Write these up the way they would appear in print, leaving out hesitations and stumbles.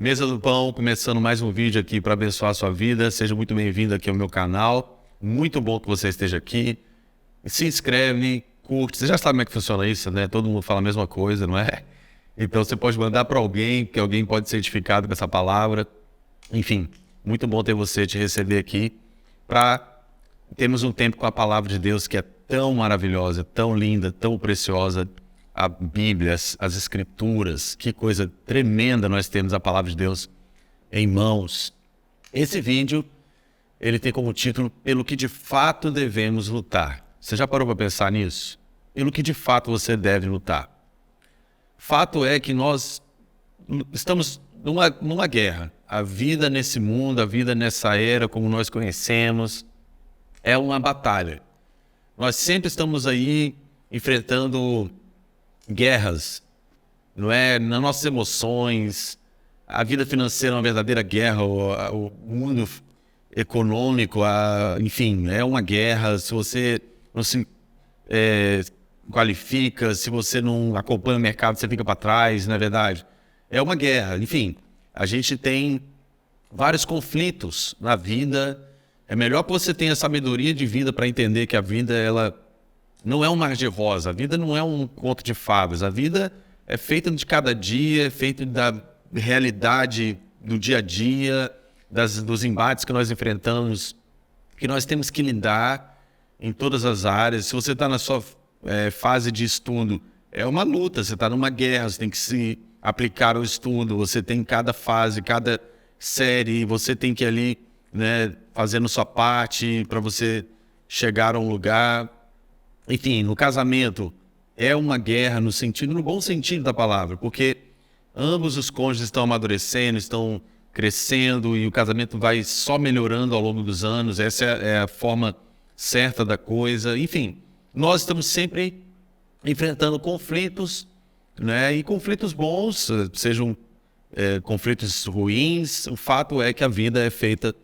Mesa do Pão, começando mais um vídeo aqui para abençoar a sua vida. Seja muito bem-vindo aqui ao meu canal. Muito bom que você esteja aqui. Se inscreve, curte. Você já sabe como é que funciona isso, né? Todo mundo fala a mesma coisa, não é? Então você pode mandar para alguém, que alguém pode ser edificado com essa palavra. Enfim, muito bom ter você, te receber aqui para termos um tempo com a palavra de Deus que é tão maravilhosa, tão linda, tão preciosa. A Bíblia, as Escrituras, que coisa tremenda nós temos a palavra de Deus em mãos. Esse vídeo, ele tem como título, Pelo que de fato devemos lutar. Você já parou para pensar nisso? Pelo que de fato você deve lutar. Fato é que nós estamos numa guerra. A vida nesse mundo, a vida nessa era, como nós conhecemos, é uma batalha. Nós sempre estamos aí enfrentando guerras, não é? Nas nossas emoções, a vida financeira é uma verdadeira guerra, o mundo econômico, enfim, é uma guerra. Se você não se qualifica, se você não acompanha o mercado, você fica para trás, não é verdade? É uma guerra. Enfim, a gente tem vários conflitos na vida. É melhor que você tenha sabedoria de vida para entender que a vida, ela não é um mar de rosa, a vida não é um conto de fadas, a vida é feita de cada dia, é feita da realidade do dia a dia, dos embates que nós enfrentamos, que nós temos que lidar em todas as áreas. Se você está na sua fase de estudo, é uma luta, você está numa guerra, você tem que se aplicar ao estudo, você tem cada fase, cada série, você tem que ir ali, né, fazendo sua parte para você chegar a um lugar. Enfim, no casamento é uma guerra no bom sentido da palavra, porque ambos os cônjuges estão amadurecendo, estão crescendo e o casamento vai só melhorando ao longo dos anos. Essa é a forma certa da coisa. Enfim, nós estamos sempre enfrentando conflitos, né? E conflitos bons, sejam conflitos ruins. O fato é que a vida é feita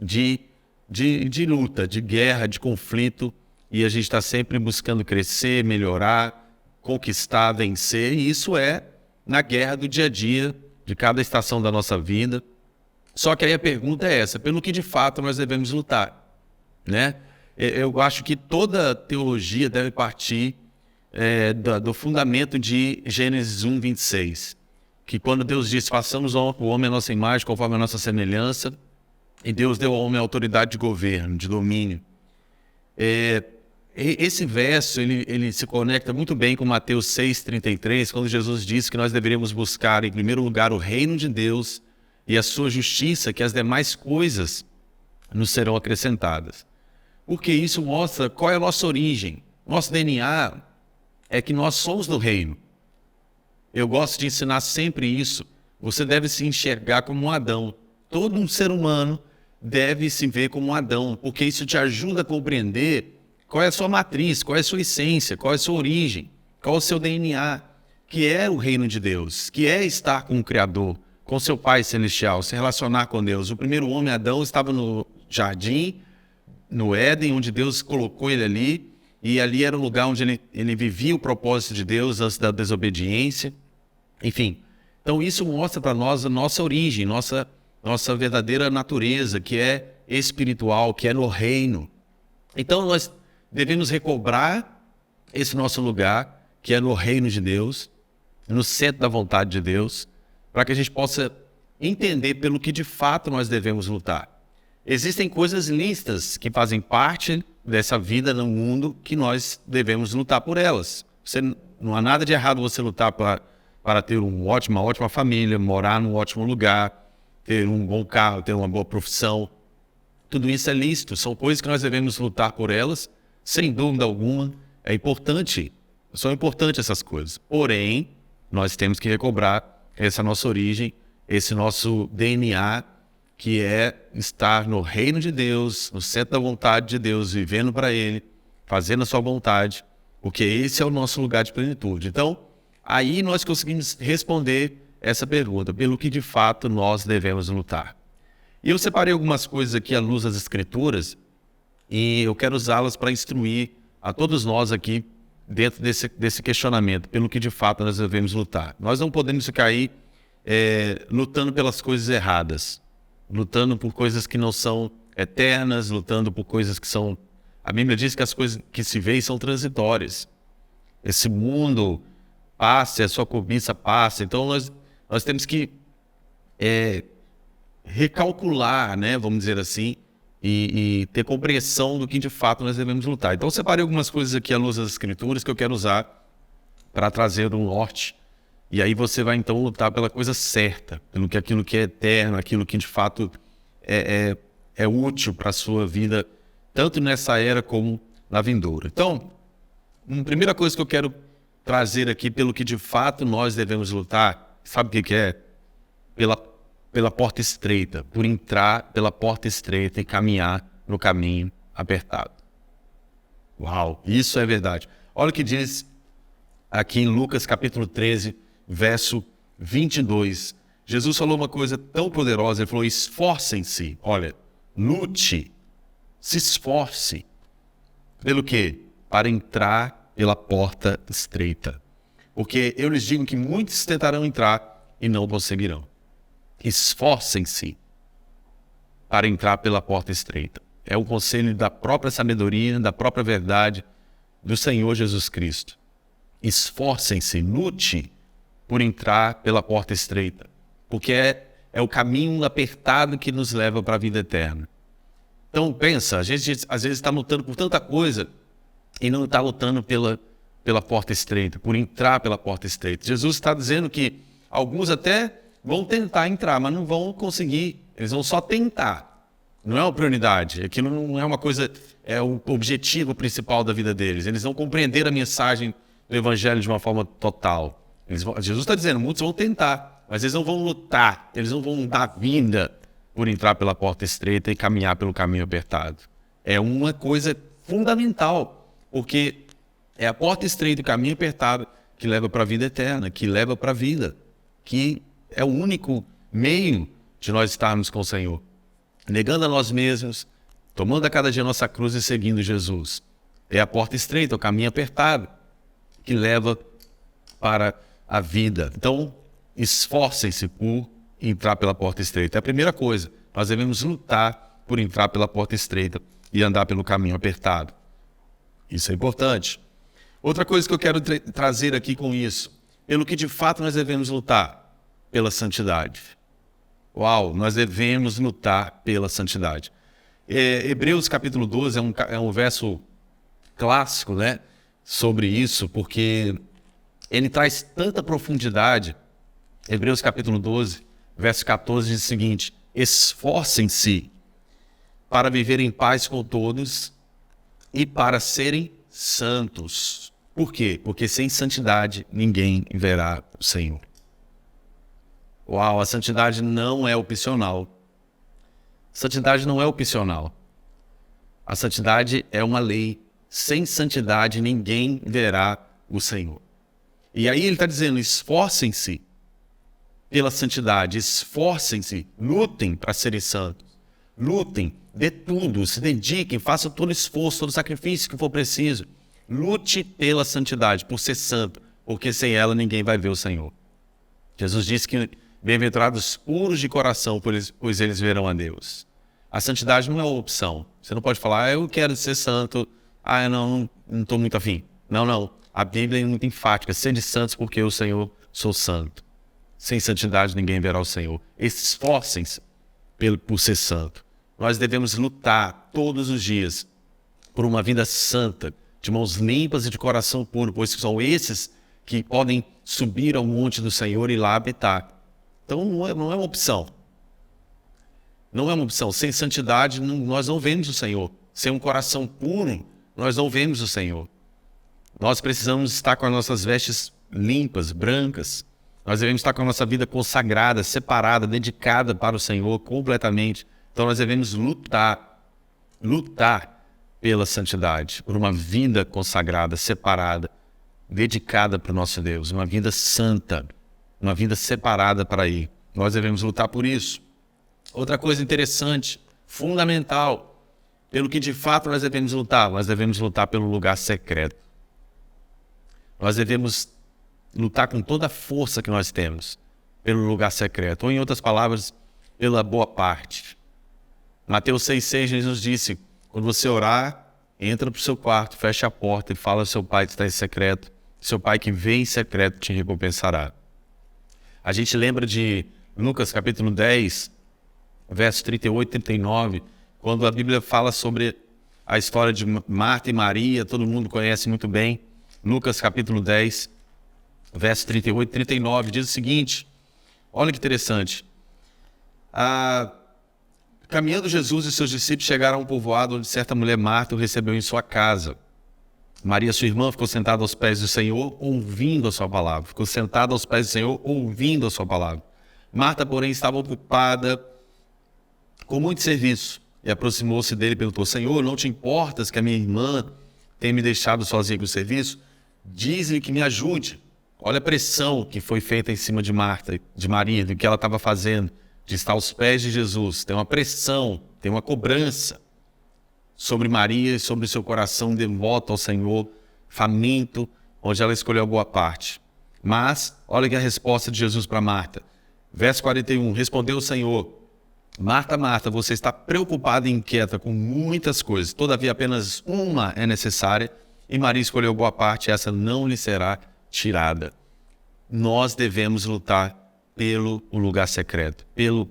de luta, de guerra, de conflito. E a gente está sempre buscando crescer, melhorar, conquistar, vencer. E isso é na guerra do dia a dia, de cada estação da nossa vida. Só que aí a pergunta é essa, pelo que de fato nós devemos lutar, né? Eu acho que toda teologia deve partir do fundamento de Gênesis 1, 26. Que quando Deus diz, façamos o homem a nossa imagem, conforme a nossa semelhança, e Deus deu ao homem a autoridade de governo, de domínio. Esse verso ele se conecta muito bem com Mateus 6,33, quando Jesus disse que nós deveríamos buscar em primeiro lugar o reino de Deus e a sua justiça, que as demais coisas nos serão acrescentadas. Porque isso mostra qual é a nossa origem. Nosso DNA é que nós somos do reino. Eu gosto de ensinar sempre isso. Você deve se enxergar como um Adão. Todo um ser humano deve se ver como um Adão, porque isso te ajuda a compreender qual é a sua matriz, qual é a sua essência, qual é a sua origem, qual é o seu DNA, que é o reino de Deus, que é estar com o Criador, com seu Pai Celestial, se relacionar com Deus. O primeiro homem, Adão, estava no jardim, no Éden, onde Deus colocou ele ali, e ali era o lugar onde ele vivia o propósito de Deus antes da desobediência. Enfim, então isso mostra para nós a nossa origem, nossa verdadeira natureza, que é espiritual, que é no reino. Então nós devemos recobrar esse nosso lugar, que é no reino de Deus, no centro da vontade de Deus, para que a gente possa entender pelo que de fato nós devemos lutar. Existem coisas lícitas que fazem parte dessa vida no mundo que nós devemos lutar por elas. Não há nada de errado você lutar para ter uma ótima família, morar num ótimo lugar, ter um bom carro, ter uma boa profissão. Tudo isso é lícito, são coisas que nós devemos lutar por elas, sem dúvida alguma. São importantes essas coisas. Porém, nós temos que recobrar essa nossa origem, esse nosso DNA, que é estar no reino de Deus, no centro da vontade de Deus, vivendo para Ele, fazendo a sua vontade, porque esse é o nosso lugar de plenitude. Então, aí nós conseguimos responder essa pergunta, pelo que de fato nós devemos lutar. E eu separei algumas coisas aqui à luz das Escrituras, e eu quero usá-las para instruir a todos nós aqui dentro desse questionamento, pelo que de fato nós devemos lutar. Nós não podemos ficar aí lutando pelas coisas erradas, lutando por coisas que não são eternas, lutando por coisas que são... A Bíblia diz que as coisas que se veem são transitórias. Esse mundo passa, a sua cobiça passa. Então nós temos que recalcular, né, vamos dizer assim, e ter compreensão do que de fato nós devemos lutar. Então eu separei algumas coisas aqui à luz das Escrituras que eu quero usar para trazer um norte. E aí você vai então lutar pela coisa certa, pelo que aquilo que é eterno, aquilo que de fato é útil para a sua vida, tanto nessa era como na vindoura. Então, a primeira coisa que eu quero trazer aqui, pelo que de fato nós devemos lutar, sabe o que é? Pela porta estreita, por entrar pela porta estreita e caminhar no caminho apertado. Uau, isso é verdade. Olha o que diz aqui em Lucas capítulo 13, verso 22. Jesus falou uma coisa tão poderosa, ele falou: esforcem-se, olha, lute, se esforce. Pelo quê? Para entrar pela porta estreita. Porque eu lhes digo que muitos tentarão entrar e não conseguirão. Esforcem-se para entrar pela porta estreita. É o conselho da própria sabedoria, da própria verdade do Senhor Jesus Cristo. Esforcem-se, lute por entrar pela porta estreita. Porque é o caminho apertado que nos leva para a vida eterna. Então pensa, a gente às vezes está lutando por tanta coisa e não está lutando pela porta estreita, por entrar pela porta estreita. Jesus está dizendo que alguns até vão tentar entrar, mas não vão conseguir. Eles vão só tentar. Não é uma prioridade. Aquilo não é uma coisa, é o objetivo principal da vida deles. Eles vão compreender a mensagem do Evangelho de uma forma total. Jesus está dizendo, muitos vão tentar, mas eles não vão lutar, eles não vão dar vida por entrar pela porta estreita e caminhar pelo caminho apertado. É uma coisa fundamental, porque é a porta estreita e o caminho apertado que leva para a vida eterna, que leva para a vida, que é o único meio de nós estarmos com o Senhor. Negando a nós mesmos, tomando a cada dia a nossa cruz e seguindo Jesus. É a porta estreita, o caminho apertado, que leva para a vida. Então, esforcem-se por entrar pela porta estreita. É a primeira coisa. Nós devemos lutar por entrar pela porta estreita e andar pelo caminho apertado. Isso é importante. Outra coisa que eu quero trazer aqui com isso, pelo que de fato nós devemos lutar, pela santidade. Uau, nós devemos lutar pela santidade. Hebreus capítulo 12 é um verso clássico, né, sobre isso, porque ele traz tanta profundidade. Hebreus capítulo 12, verso 14 diz o seguinte: esforcem-se para viver em paz com todos e para serem santos. Por quê? Porque sem santidade ninguém verá o Senhor. Uau, a santidade não é opcional. Santidade não é opcional. A santidade é uma lei. Sem santidade ninguém verá o Senhor. E aí ele está dizendo, esforcem-se pela santidade, esforcem-se, lutem para serem santos. Lutem, dê tudo, se dediquem, façam todo esforço, todo sacrifício que for preciso. Lute pela santidade, por ser santo, porque sem ela ninguém vai ver o Senhor. Jesus disse que bem-aventurados puros de coração, pois eles verão a Deus. A santidade não é uma opção. Você não pode falar, eu quero ser santo, não estou muito afim. Não. A Bíblia é muito enfática, sede santos porque eu, Senhor, sou santo. Sem santidade ninguém verá o Senhor. Esforcem-se por ser santo. Nós devemos lutar todos os dias por uma vida santa, de mãos limpas e de coração puro, pois são esses que podem subir ao monte do Senhor e lá habitar. Então não é uma opção. Não é uma opção. Sem santidade nós não vemos o Senhor. Sem um coração puro nós não vemos o Senhor. Nós precisamos estar com as nossas vestes limpas, brancas. Nós devemos estar com a nossa vida consagrada, separada, dedicada para o Senhor completamente. Então nós devemos lutar pela santidade, por uma vida consagrada, separada, dedicada para o nosso Deus, uma vida santa, uma vida separada para Ele. Nós devemos lutar por isso. Outra coisa interessante, fundamental, pelo que de fato nós devemos lutar pelo lugar secreto. Nós devemos lutar com toda a força que nós temos pelo lugar secreto. Ou, em outras palavras, pela boa parte. Mateus 6,6, Jesus disse, quando você orar, entra para o seu quarto, fecha a porta e fala ao seu pai que está em secreto. Seu pai que vê em secreto te recompensará. A gente lembra de Lucas capítulo 10, versos 38 e 39, quando a Bíblia fala sobre a história de Marta e Maria, todo mundo conhece muito bem. Lucas capítulo 10, versos 38 e 39, diz o seguinte, olha que interessante. Caminhando Jesus e seus discípulos chegaram a um povoado onde certa mulher Marta o recebeu em sua casa. Maria, sua irmã, ficou sentada aos pés do Senhor, ouvindo a sua palavra. Ficou sentada aos pés do Senhor, ouvindo a sua palavra. Marta, porém, estava ocupada com muito serviço. E aproximou-se dele e perguntou, Senhor, não te importas que a minha irmã tenha me deixado sozinha com o serviço? Diz-lhe que me ajude. Olha a pressão que foi feita em cima de Marta, de Maria, do que ela estava fazendo, de estar aos pés de Jesus. Tem uma pressão, tem uma cobrança sobre Maria e sobre seu coração devoto ao Senhor, faminto, onde ela escolheu a boa parte. Mas, olha que a resposta de Jesus para Marta. Verso 41, respondeu o Senhor, Marta, Marta, você está preocupada e inquieta com muitas coisas, todavia apenas uma é necessária, e Maria escolheu boa parte, essa não lhe será tirada. Nós devemos lutar pelo lugar secreto,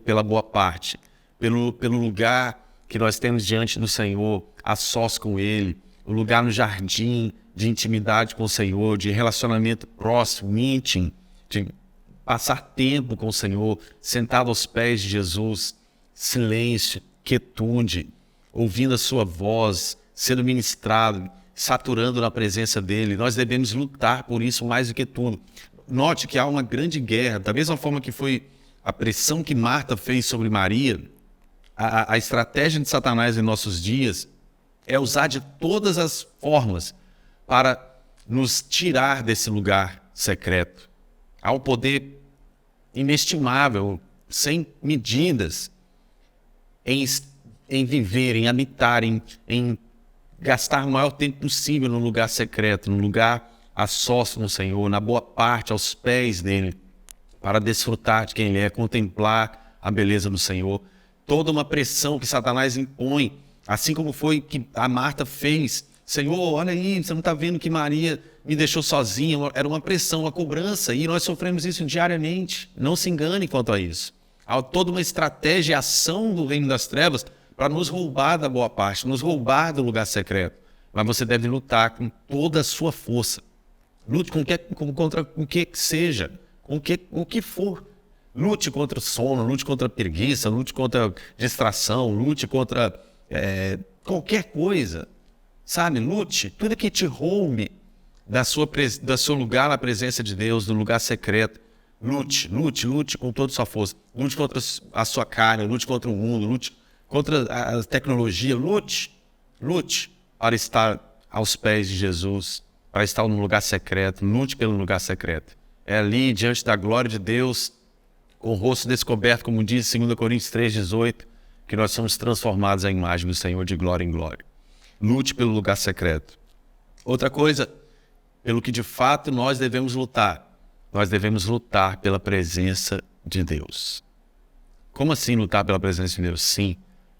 pela boa parte, pelo lugar que nós temos diante do Senhor, a sós com Ele, o lugar no jardim de intimidade com o Senhor, de relacionamento próximo, íntimo, de passar tempo com o Senhor, sentado aos pés de Jesus, silêncio, quietude, ouvindo a sua voz, sendo ministrado, saturando na presença dEle. Nós devemos lutar por isso mais do que tudo. Note que há uma grande guerra, da mesma forma que foi a pressão que Marta fez sobre Maria, a estratégia de Satanás em nossos dias é usar de todas as formas para nos tirar desse lugar secreto. Há um poder inestimável, sem medidas, em viver, em habitar, em gastar o maior tempo possível no lugar secreto, no lugar a sós no Senhor, na boa parte, aos pés dele, para desfrutar de quem Ele é, contemplar a beleza do Senhor. Toda uma pressão que Satanás impõe, assim como foi que a Marta fez. Senhor, olha aí, você não está vendo que Maria me deixou sozinha? Era uma pressão, uma cobrança, e nós sofremos isso diariamente. Não se engane quanto a isso. Há toda uma estratégia e ação do reino das trevas para nos roubar da boa parte, nos roubar do lugar secreto. Mas você deve lutar com toda a sua força. Lute contra o que seja, com o que for. Lute contra o sono, lute contra a preguiça, lute contra a distração, lute contra qualquer coisa. Sabe, lute, tudo que te roube do seu lugar na presença de Deus, do lugar secreto. Lute com toda a sua força. Lute contra a sua carne, lute contra o mundo, lute contra a tecnologia. Lute para estar aos pés de Jesus, para estar no lugar secreto. Lute pelo lugar secreto. É ali, diante da glória de Deus, com o rosto descoberto, como diz 2 Coríntios 3,18, que nós somos transformados à imagem do Senhor de glória em glória. Lute pelo lugar secreto. Outra coisa, pelo que de fato nós devemos lutar pela presença de Deus. Como assim lutar pela presença de Deus? Sim,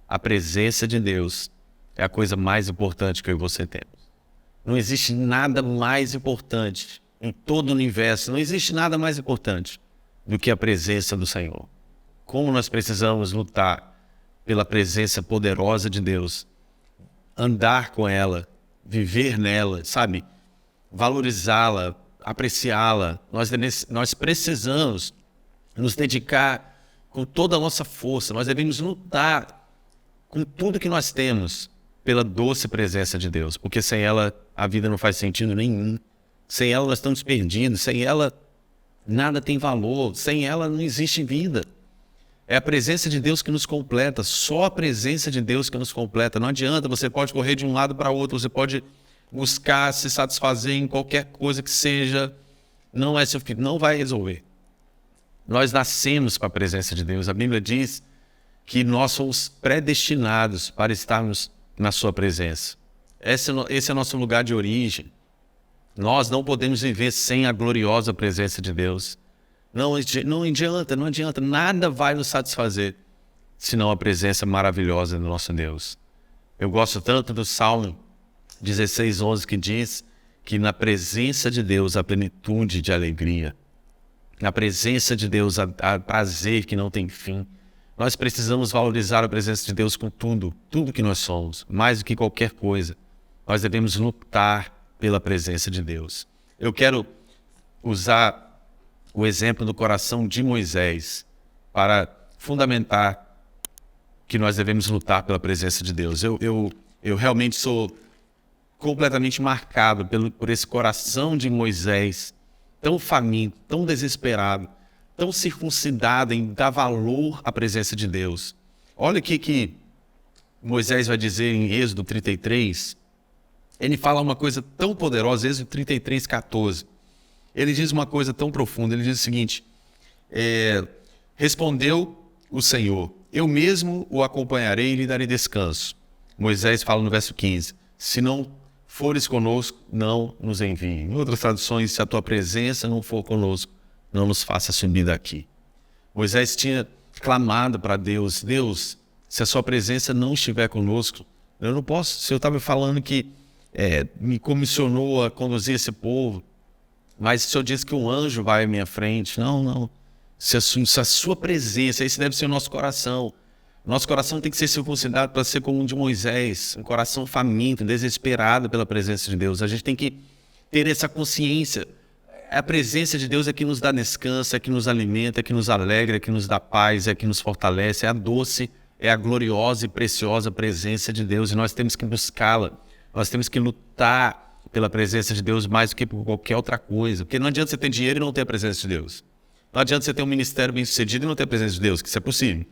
a presença de Deus é a coisa mais importante que eu e você temos. Não existe nada mais importante em todo o universo, não existe nada mais importante do que a presença do Senhor. Como nós precisamos lutar pela presença poderosa de Deus, andar com ela, viver nela, sabe? Valorizá-la, apreciá-la. Nós precisamos nos dedicar com toda a nossa força. Nós devemos lutar com tudo que nós temos pela doce presença de Deus, porque sem ela a vida não faz sentido nenhum. Sem ela nós estamos perdidos, sem ela nada tem valor, sem ela não existe vida. É a presença de Deus que nos completa, só a presença de Deus que nos completa. Não adianta, você pode correr de um lado para o outro, você pode buscar se satisfazer em qualquer coisa que seja, não é suficiente, não vai resolver. Nós nascemos com a presença de Deus. A Bíblia diz que nós somos predestinados para estarmos na sua presença. Esse é o nosso lugar de origem. Nós não podemos viver sem a gloriosa presença de Deus. Não adianta, nada vai nos satisfazer senão a presença maravilhosa do nosso Deus. Eu gosto tanto do Salmo 16:11 que diz que na presença de Deus há plenitude de alegria. Na presença de Deus há prazer que não tem fim. Nós precisamos valorizar a presença de Deus com tudo que nós somos, mais do que qualquer coisa. Nós devemos lutar pela presença de Deus. Eu quero usar o exemplo do coração de Moisés para fundamentar que nós devemos lutar pela presença de Deus. Eu realmente sou completamente marcado por esse coração de Moisés, tão faminto, tão desesperado, tão circuncidado em dar valor à presença de Deus. Olha o que Moisés vai dizer em Êxodo 33. Ele fala uma coisa tão poderosa, Êxodo 33:14. Ele diz uma coisa tão profunda, ele diz o seguinte: respondeu o Senhor, eu mesmo o acompanharei e lhe darei descanso. Moisés fala no verso 15, se não fores conosco, não nos envie. Em outras traduções, se a tua presença não for conosco, não nos faça subir daqui. Moisés tinha clamado para Deus, Deus, se a sua presença não estiver conosco, eu não posso. O Senhor estava falando que me comissionou a conduzir esse povo, mas o Senhor disse que um anjo vai à minha frente. Não. Se a sua presença, esse deve ser o nosso coração. Nosso coração tem que ser circuncidado para ser como o de Moisés, um coração faminto, desesperado pela presença de Deus. A gente tem que ter essa consciência. A presença de Deus é que nos dá descanso, é que nos alimenta, é que nos alegra, é que nos dá paz, é que nos fortalece. É a doce, é a gloriosa e preciosa presença de Deus. E nós temos que buscá-la. Nós temos que lutar pela presença de Deus mais do que por qualquer outra coisa. Porque não adianta você ter dinheiro e não ter a presença de Deus. Não adianta você ter um ministério bem sucedido e não ter a presença de Deus, que isso é possível.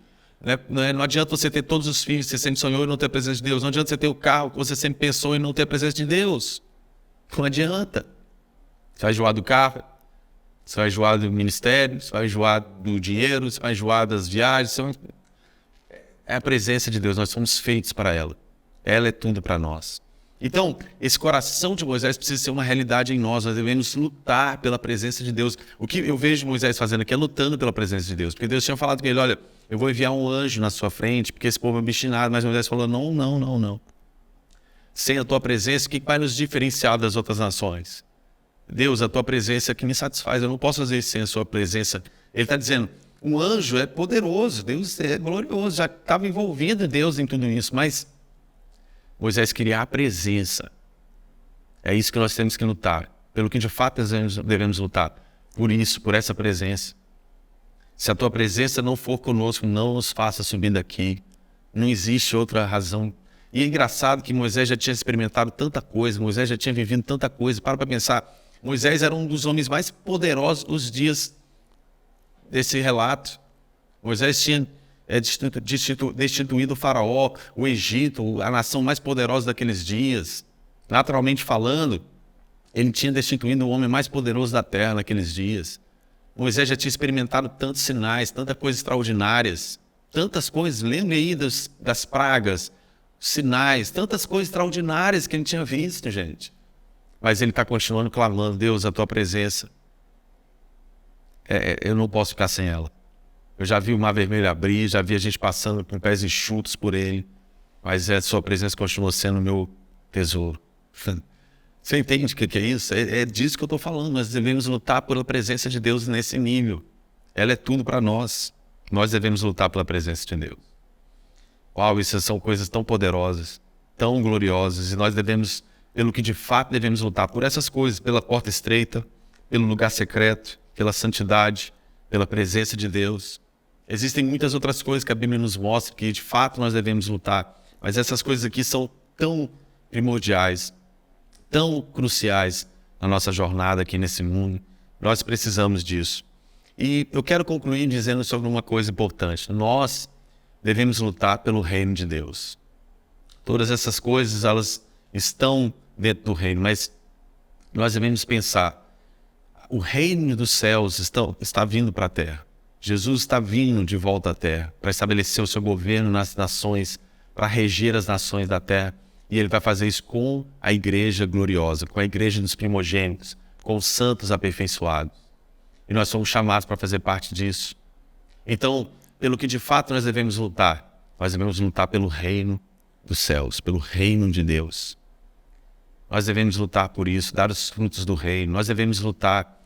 Não adianta você ter todos os filhos que você sempre sonhou e não ter a presença de Deus. Não adianta você ter o carro que você sempre pensou e não ter a presença de Deus. Não adianta. Você vai enjoar do carro, você vai enjoar do ministério, você vai enjoar do dinheiro, você vai enjoar das viagens. É a presença de Deus, nós somos feitos para ela. Ela é tudo para nós. Então, esse coração de Moisés precisa ser uma realidade em nós. Nós devemos lutar pela presença de Deus. O que eu vejo Moisés fazendo aqui é lutando pela presença de Deus. Porque Deus tinha falado com ele, olha, eu vou enviar um anjo na sua frente, porque esse povo é obstinado. Mas Moisés falou, não. Sem a tua presença, o que vai nos diferenciar das outras nações? Deus, a tua presença é que me satisfaz. Eu não posso fazer isso sem a sua presença. Ele está dizendo, um anjo é poderoso, Deus é glorioso. Já estava envolvido Deus em tudo isso, mas Moisés queria a presença. É isso que nós temos que lutar. Pelo que de fato devemos lutar. Por isso, por essa presença. Se a tua presença não for conosco, não nos faça subir daqui. Não existe outra razão. E é engraçado que Moisés já tinha experimentado tanta coisa. Moisés já tinha vivido tanta coisa. Para pensar. Moisés era um dos homens mais poderosos dos dias desse relato. Moisés tinha destituído o faraó, o Egito, a nação mais poderosa daqueles dias. Naturalmente falando, ele tinha destituído o homem mais poderoso da terra naqueles dias. Moisés já tinha experimentado tantos sinais, tantas coisas extraordinárias, tantas coisas, lembre aí das pragas, sinais, tantas coisas extraordinárias que ele tinha visto, gente. Mas ele está continuando clamando, Deus, a tua presença, eu não posso ficar sem ela. Eu já vi o Mar Vermelho abrir, já vi a gente passando com pés enxutos por ele, mas a sua presença continua sendo o meu tesouro. Você entende o que é isso? É disso que eu estou falando. Nós devemos lutar pela presença de Deus nesse nível. Ela é tudo para nós. Nós devemos lutar pela presença de Deus. Uau, isso são coisas tão poderosas, tão gloriosas, e nós devemos, pelo que de fato devemos lutar, por essas coisas, pela porta estreita, pelo lugar secreto, pela santidade, pela presença de Deus. Existem muitas outras coisas que a Bíblia nos mostra que de fato nós devemos lutar, mas essas coisas aqui são tão primordiais, tão cruciais na nossa jornada aqui nesse mundo. Nós precisamos disso. E eu quero concluir dizendo sobre uma coisa importante. Nós devemos lutar pelo reino de Deus. Todas essas coisas, elas estão dentro do reino, mas nós devemos pensar, o reino dos céus está vindo para a terra. Jesus está vindo de volta à terra para estabelecer o seu governo nas nações, para reger as nações da terra. E ele vai fazer isso com a igreja gloriosa, com a igreja dos primogênitos, com os santos aperfeiçoados. E nós somos chamados para fazer parte disso. Então, pelo que de fato nós devemos lutar pelo reino dos céus, pelo reino de Deus. Nós devemos lutar por isso, dar os frutos do reino. Nós devemos lutar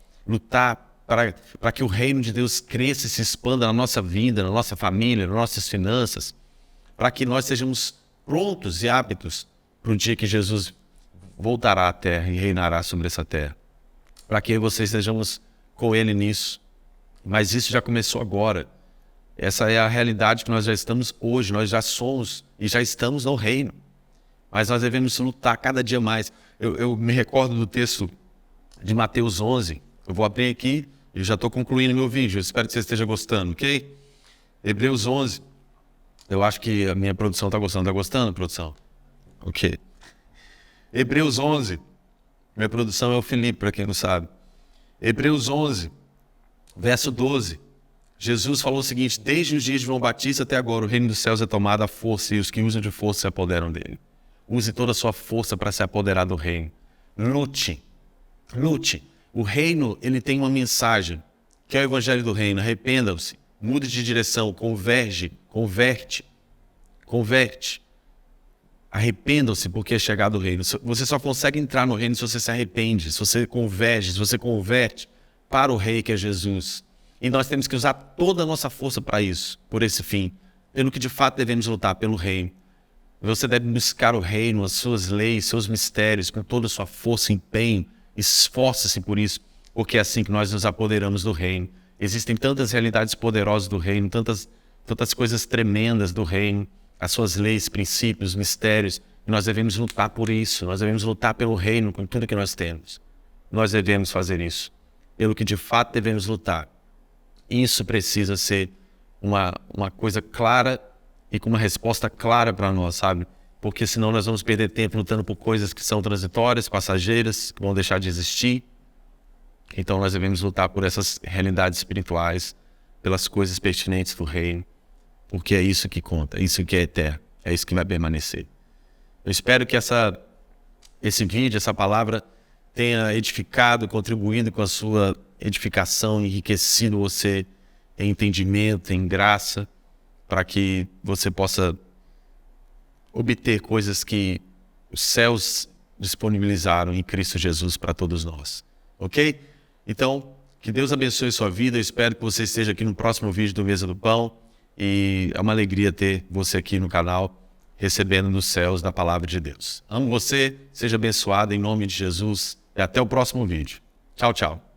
para que o reino de Deus cresça e se expanda na nossa vida, na nossa família, nas nossas finanças, para que nós sejamos prontos e aptos para o dia que Jesus voltará à terra e reinará sobre essa terra. Para que vocês estejamos com Ele nisso. Mas isso já começou agora. Essa é a realidade que nós já estamos hoje, nós já somos e já estamos no reino. Mas nós devemos lutar cada dia mais. Eu me recordo do texto de Mateus 11. Eu vou abrir aqui e já estou concluindo meu vídeo. Eu espero que você esteja gostando, ok? Hebreus 11. Eu acho que a minha produção está gostando. Está gostando, produção? Ok. Hebreus 11. Minha produção é o Felipe, para quem não sabe. Hebreus 11, verso 12. Jesus falou o seguinte: desde os dias de João Batista até agora, o reino dos céus é tomado à força e os que usam de força se apoderam dele. Use toda a sua força para se apoderar do reino. Lute. Lute. O reino, ele tem uma mensagem, que é o evangelho do reino. Arrependam-se, mude de direção, converte. Arrependam-se porque é chegado o reino. Você só consegue entrar no reino se você se arrepende, se você converge, se você converte para o rei que é Jesus. E nós temos que usar toda a nossa força para isso, por esse fim. Pelo que de fato devemos lutar, pelo reino. Você deve buscar o reino, as suas leis, seus mistérios, com toda a sua força e empenho. Esforce-se por isso, porque é assim que nós nos apoderamos do reino. Existem tantas realidades poderosas do reino, tantas coisas tremendas do reino, as suas leis, princípios, mistérios, e nós devemos lutar por isso. Nós devemos lutar pelo reino, com tudo que nós temos. Nós devemos fazer isso, pelo que de fato devemos lutar. Isso precisa ser uma coisa clara e com uma resposta clara para nós, sabe? Porque senão nós vamos perder tempo lutando por coisas que são transitórias, passageiras, que vão deixar de existir. Então nós devemos lutar por essas realidades espirituais, pelas coisas pertinentes do reino, porque é isso que conta, é isso que é eterno, é isso que vai permanecer. Eu espero que esse vídeo, essa palavra, tenha edificado, contribuído com a sua edificação, enriquecido você em entendimento, em graça, para que você possa obter coisas que os céus disponibilizaram em Cristo Jesus para todos nós. Ok? Então, que Deus abençoe sua vida. Eu espero que você esteja aqui no próximo vídeo do Mesa do Pão. E é uma alegria ter você aqui no canal, recebendo nos céus da palavra de Deus. Amo você, seja abençoado em nome de Jesus. E até o próximo vídeo. Tchau, tchau.